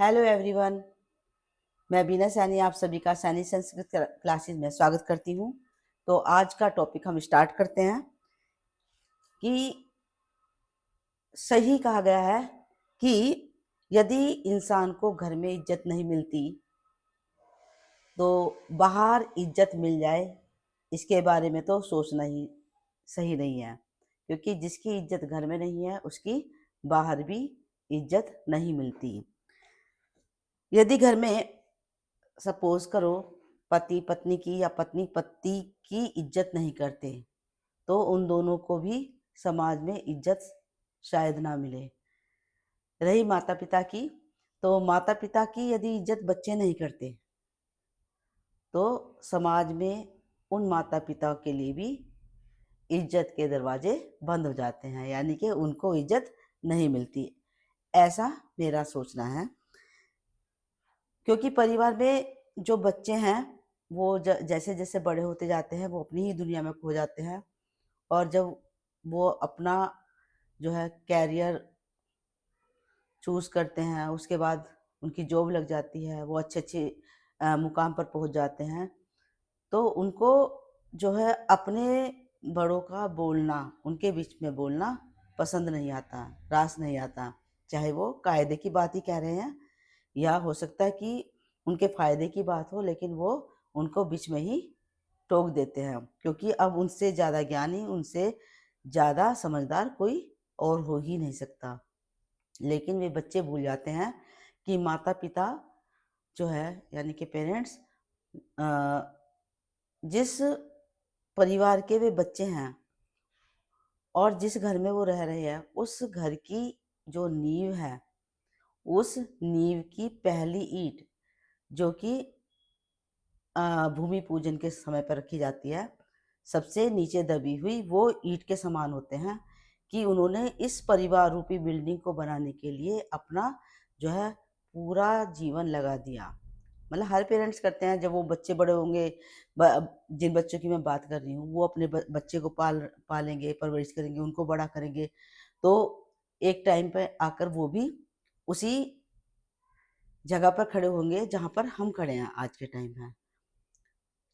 Hello everyone. मैं बीना सैनी आप सभी का सैनी संस्कृत क्लासेस में स्वागत करती हूँ। तो आज का टॉपिक हम स्टार्ट करते हैं कि सही कहा गया है कि यदि इंसान को घर में इज्जत नहीं मिलती तो बाहर इज्जत मिल जाए, इसके बारे में तो सोचना ही सही नहीं है, क्योंकि जिसकी इज्जत घर में नहीं है उसकी बाहर भी इज्जत नहीं मिलती। यदि घर में सपोज करो पति पत्नी की या पत्नी पति की इज्जत नहीं करते तो उन दोनों को भी समाज में इज्जत शायद ना मिले। रही माता पिता की, तो माता पिता की यदि इज्जत बच्चे नहीं करते तो समाज में उन माता पिता के लिए भी इज्जत के दरवाजे बंद हो जाते हैं, यानी कि उनको इज्जत नहीं मिलती। ऐसा मेरा सोचना है, क्योंकि परिवार में जो बच्चे हैं वो जैसे जैसे बड़े होते जाते हैं वो अपनी ही दुनिया में खो जाते हैं, और जब वो अपना जो है कैरियर चूज़ करते हैं उसके बाद उनकी जॉब लग जाती है, वो अच्छे अच्छे मुकाम पर पहुंच जाते हैं, तो उनको जो है अपने बड़ों का बोलना, उनके बीच में बोलना पसंद नहीं आता, रास नहीं आता। चाहे वो कायदे की बात ही कह रहे हैं या हो सकता है कि उनके फ़ायदे की बात हो, लेकिन वो उनको बीच में ही टोक देते हैं, क्योंकि अब उनसे ज़्यादा ज्ञानी, उनसे ज़्यादा समझदार कोई और हो ही नहीं सकता। लेकिन वे बच्चे भूल जाते हैं कि माता-पिता जो है, यानी कि पेरेंट्स, जिस परिवार के वे बच्चे हैं और जिस घर में वो रह रहे हैं, उस घर की जो नींव है, उस नींव की पहली ईंट जो कि भूमि पूजन के समय पर रखी जाती है, सबसे नीचे दबी हुई वो ईंट के समान होते हैं कि उन्होंने इस परिवार रूपी बिल्डिंग को बनाने के लिए अपना जो है पूरा जीवन लगा दिया। मतलब हर पेरेंट्स करते हैं, जब वो बच्चे बड़े होंगे, जिन बच्चों की मैं बात कर रही हूँ वो अपने बच्चे को पालेंगे, परवरिश करेंगे, उनको बड़ा करेंगे, तो एक टाइम पे आकर वो भी उसी जगह पर खड़े होंगे जहाँ पर हम खड़े हैं आज के टाइम में।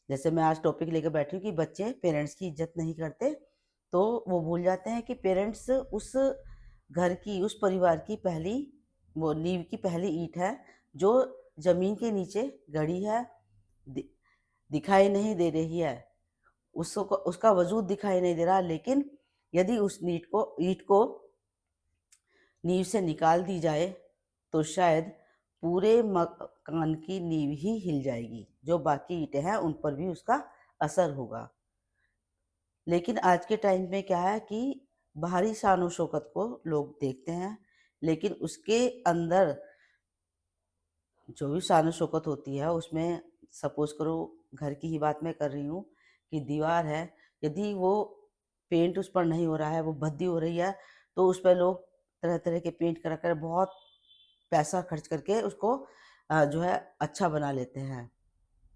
जैसे मैं आज टॉपिक लेकर बैठी हूँ कि बच्चे पेरेंट्स की इज्जत नहीं करते, तो वो भूल जाते हैं कि पेरेंट्स उस घर की, उस परिवार की पहली, वो नींव की पहली ईंट है जो जमीन के नीचे गड़ी है, दि, दिखाई नहीं दे रही है, उसको उसका वजूद दिखाई नहीं दे रहा, लेकिन यदि उस ईंट को नींव से निकाल दी जाए तो शायद पूरे मकान की नींव ही हिल जाएगी, जो बाकी ईंटें हैं उन पर भी उसका असर होगा। लेकिन आज के टाइम में क्या है कि बाहरी शान शौकत को लोग देखते हैं, लेकिन उसके अंदर जो भी शान शौकत होती है उसमें, सपोज करो घर की ही बात मैं कर रही हूँ कि दीवार है, यदि वो पेंट उस पर नहीं हो रहा है, वो भद्दी हो रही है, तो उस पर लोग तरह तरह के पेंट करा कर बहुत पैसा खर्च करके उसको जो है अच्छा बना लेते हैं,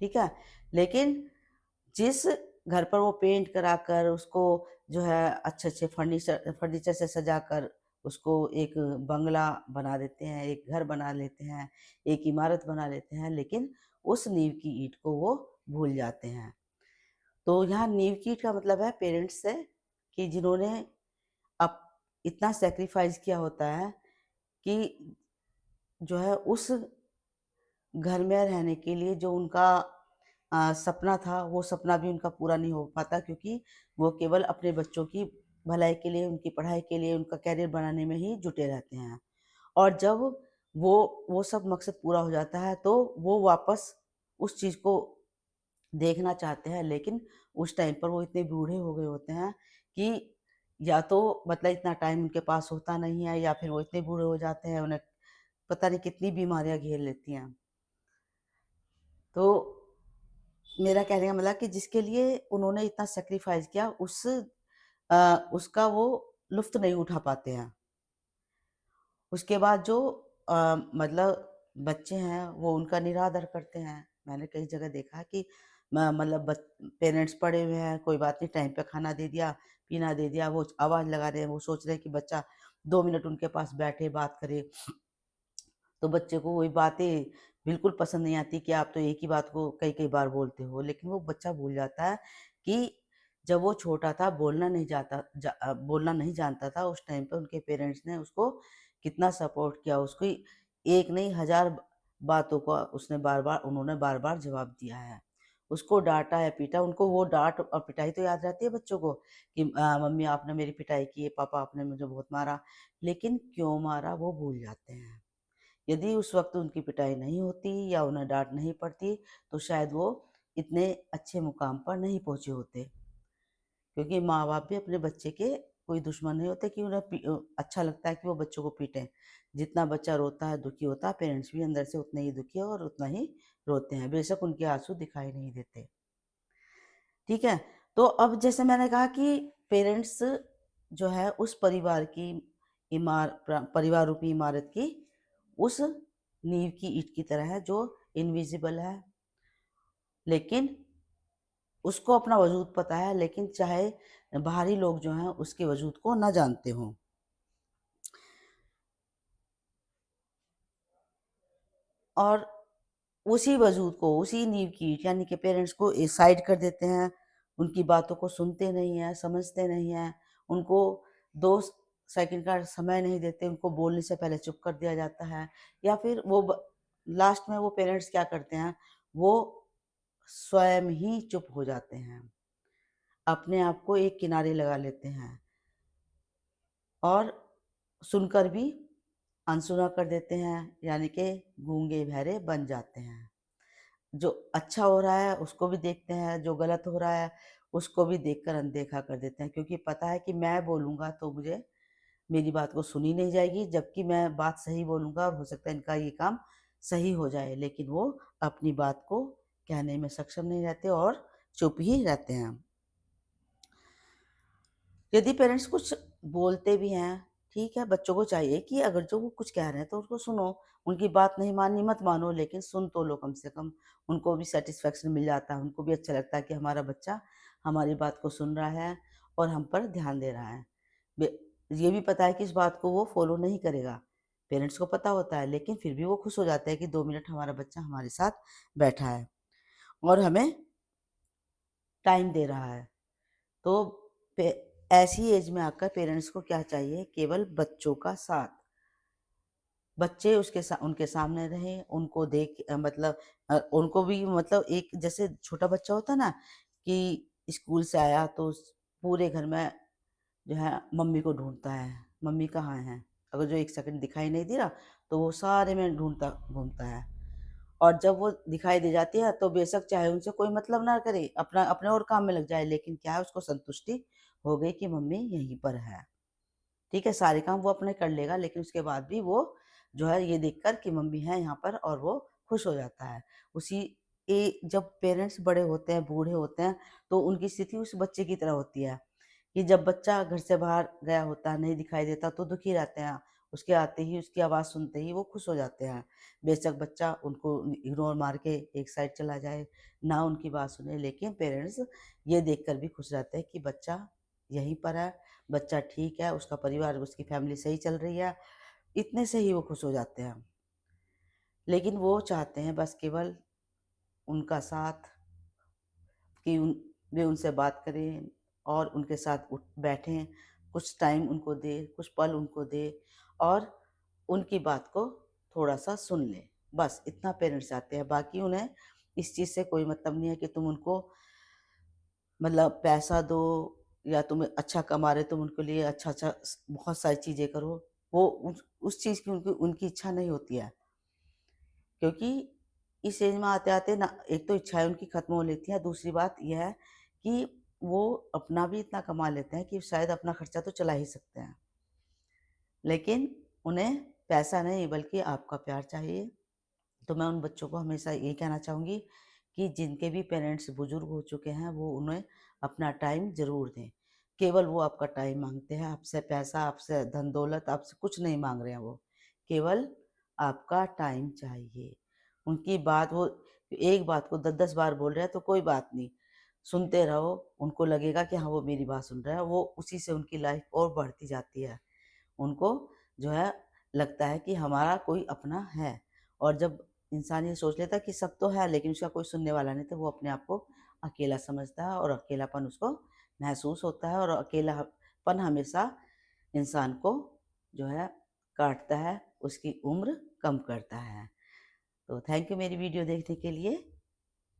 ठीक है। लेकिन जिस घर पर वो पेंट कराकर उसको जो है अच्छे अच्छे फर्नीचर फर्नीचर से सजाकर उसको एक बंगला बना देते हैं, एक घर बना लेते हैं, एक इमारत बना लेते हैं, लेकिन उस नींव की ईंट को वो भूल जाते हैं। तो यहाँ नींव की ईंट का मतलब है पेरेंट्स से, कि जिन्होंने अब इतना सेक्रीफाइस किया होता है कि जो है उस घर में रहने के लिए जो उनका सपना था, वो सपना भी उनका पूरा नहीं हो पाता, क्योंकि वो केवल अपने बच्चों की भलाई के लिए, उनकी पढ़ाई के लिए, उनका करियर बनाने में ही जुटे रहते हैं। और जब वो सब मकसद पूरा हो जाता है तो वो वापस उस चीज़ को देखना चाहते हैं, लेकिन उस टाइम पर वो इतने बूढ़े हो गए होते हैं कि या तो मतलब इतना टाइम उनके पास होता नहीं है, या फिर वो इतने बूढ़े हो जाते हैं, उन्हें पता नहीं कितनी बीमारियाँ घेर लेती हैं। तो मेरा कहने का मतलब कि जिसके लिए उन्होंने इतना सैक्रिफाइस किया, उसका वो लुफ्त नहीं उठा पाते हैं। उसके बाद जो मतलब बच्चे हैं वो उनका निरादर करते हैं। मैंने कई जगह देखा है कि मतलब पेरेंट्स पड़े हुए हैं, कोई बात नहीं, टाइम पे खाना दे दिया, पीना दे दिया, वो आवाज़ लगा रहे हैं, वो सोच रहे हैं कि बच्चा 2 मिनट उनके पास बैठे, बात करे, तो बच्चे को वही बातें बिल्कुल पसंद नहीं आती कि आप तो एक ही बात को कई-कई बार बोलते हो। लेकिन वो बच्चा भूल जाता है कि जब वो छोटा था, बोलना नहीं जानता था, उस टाइम पे उनके पेरेंट्स ने उसको कितना सपोर्ट किया। उसको एक नहीं, हज़ार बातों का उन्होंने बार-बार जवाब दिया है। उसको डाँटा या पीटा, उनको वो डाँट और पिटाई तो याद रहती है बच्चों को कि मम्मी आपने मेरी पिटाई की है, पापा आपने मुझे बहुत मारा। लेकिन क्यों मारा वो भूल जाते हैं। यदि उस वक़्त उनकी पिटाई नहीं होती या उन्हें डाँट नहीं पड़ती, तो शायद वो इतने अच्छे मुकाम पर नहीं पहुँचे होते। क्योंकि माँ-बाप भी अपने बच्चे के कोई दुश्मन नहीं होते कि अच्छा लगता है कि वो बच्चों को पीटें। जितना बच्चा रोता है, दुखी होता है, पेरेंट्स भी अंदर से उतने ही दुखी और उतना ही रोते हैं, बेशक उनके आँसू दिखाई नहीं देते। ठीक है? तो अब जैसे मैंने कहा कि पेरेंट्स जो है उस परिवार की परिवार रूपी इमारत की उस नींव की ईंट की तरह है जो इनविज़िबल है, लेकिन उसको अपना वजूद पता है, लेकिन चाहे बाहरी लोग जो हैं उसके वजूद को ना जानते हों। और उसी वजूद को, उसी नींव की ईंट यानी कि पेरेंट्स को साइड कर देते हैं, उनकी बातों को सुनते नहीं हैं, समझते नहीं हैं, उनको 2 सेकंड का समय नहीं देते, उनको बोलने से पहले चुप कर दिया जाता है, या फिर वो लास्ट में वो पेरेंट्स क्या करते हैं, वो स्वयं ही चुप हो जाते हैं, अपने आप को एक किनारे लगा लेते हैं और सुनकर भी अनसुना कर देते हैं, यानी कि गूंगे बहरे बन जाते हैं। जो अच्छा हो रहा है उसको भी देखते हैं, जो गलत हो रहा है उसको भी देखकर अनदेखा कर देते हैं, क्योंकि पता है कि मैं बोलूँगा तो मुझे मेरी बात को सुनी नहीं जाएगी, जबकि मैं बात सही बोलूँगा और हो सकता है इनका ये काम सही हो जाए, लेकिन वो अपनी बात को कहने में सक्षम नहीं रहते और चुप ही रहते हैं। यदि पेरेंट्स कुछ बोलते भी हैं, ठीक है, बच्चों को चाहिए कि अगर जो वो कुछ कह रहे हैं तो उसको सुनो, उनकी बात नहीं माननी मत मानो, लेकिन सुन तो लो कम से कम। उनको भी सैटिस्फैक्शन मिल जाता है, उनको भी अच्छा लगता है कि हमारा बच्चा हमारी बात को सुन रहा है और हम पर ध्यान दे रहा है। बे ये भी पता है कि इस बात को वो फ़ॉलो नहीं करेगा, पेरेंट्स को पता होता है, लेकिन फिर भी वो खुश हो जाते हैं कि 2 मिनट हमारा बच्चा हमारे साथ बैठा है और हमें टाइम दे रहा है। तो पे ऐसी एज में आकर पेरेंट्स को क्या चाहिए? केवल बच्चों का साथ। बच्चे उनके सामने रहें, उनको उनको भी मतलब एक जैसे छोटा बच्चा होता है ना कि स्कूल से आया तो पूरे घर में जो है मम्मी को ढूँढता है, मम्मी कहाँ हैं? अगर जो 1 सेकंड दिखाई नहीं दे रहा, तो वो सारे में ढूँढता घूमता है। और जब वो दिखाई दे जाती है तो बेशक चाहे उनसे कोई मतलब ना करे, अपना अपने और काम में लग जाए, लेकिन क्या है उसको संतुष्टि हो गई कि मम्मी यहीं पर है। ठीक है, सारे काम वो अपने कर लेगा, लेकिन उसके बाद भी वो जो है ये देखकर कि मम्मी है यहाँ पर और वो खुश हो जाता है। उसी जब पेरेंट्स बड़े होते हैं, बूढ़े होते हैं, तो उनकी स्थिति उस बच्चे की तरह होती है कि जब बच्चा घर से बाहर गया होता है, नहीं दिखाई देता तो दुखी रहते हैं। उसके आते ही, उसकी आवाज़ सुनते ही वो खुश हो जाते हैं। बेशक बच्चा उनको इग्नोर मार के एक साइड चला जाए, ना उनकी बात सुने, लेकिन पेरेंट्स ये देखकर भी खुश रहते हैं कि बच्चा यहीं पर है, बच्चा ठीक है, उसका परिवार, उसकी फैमिली सही चल रही है, इतने से ही वो खुश हो जाते हैं। लेकिन वो चाहते हैं बस केवल उनका साथ, कि वे उनसे बात करें और उनके साथ उठ बैठें, कुछ टाइम उनको दें, कुछ पल उनको दें और उनकी बात को थोड़ा-सा सुन लें। बस इतना पेरेंट्स चाहते हैं, बाकी उन्हें इस चीज़ से कोई मतलब नहीं है कि तुम उनको मतलब पैसा दो या तुम अच्छा कमा रहे, तुम उनके लिए अच्छा-अच्छा बहुत सारी चीज़ें करो। वो उस चीज़ की उनकी उनकी इच्छा नहीं होती है। क्योंकि इस एज में आते-आते ना एक तो इच्छाएँ उनकी खत्म हो लेती हैं, दूसरी बात ये है कि वो अपना भी इतना कमा लेते हैं कि शायद अपना खर्चा तो चला ही सकते हैं। लेकिन उन्हें पैसा नहीं बल्कि आपका प्यार चाहिए। तो मैं उन बच्चों को हमेशा यही कहना चाहूँगी कि जिनके भी पेरेंट्स बुज़ुर्ग हो चुके हैं, वो उन्हें अपना टाइम ज़रूर दें। केवल वो आपका टाइम माँगते हैं, आपसे पैसा, आपसे धन-दौलत, आपसे कुछ नहीं माँग रहे हैं वो। केवल आपका टाइम चाहिए। उनकी बात वो एक बात को 10-10 बार बोल रहे हैं तो कोई बात नहीं, सुनते रहो, उनको लगेगा कि हाँ, वो मेरी बात सुन रहा है, वो उसी से उनकी लाइफ़ और बढ़ती जाती है। उनको जो है लगता है कि हमारा कोई अपना है। और जब इंसान ये सोच लेता है कि सब तो है लेकिन उसका कोई सुनने वाला नहीं, तो वो अपने आप को अकेला समझता है और अकेलापन उसको महसूस होता है, और अकेलापन हमेशा इंसान को जो है काटता है, उसकी उम्र कम करता है। तो थैंक यू मेरी वीडियो देखने के लिए।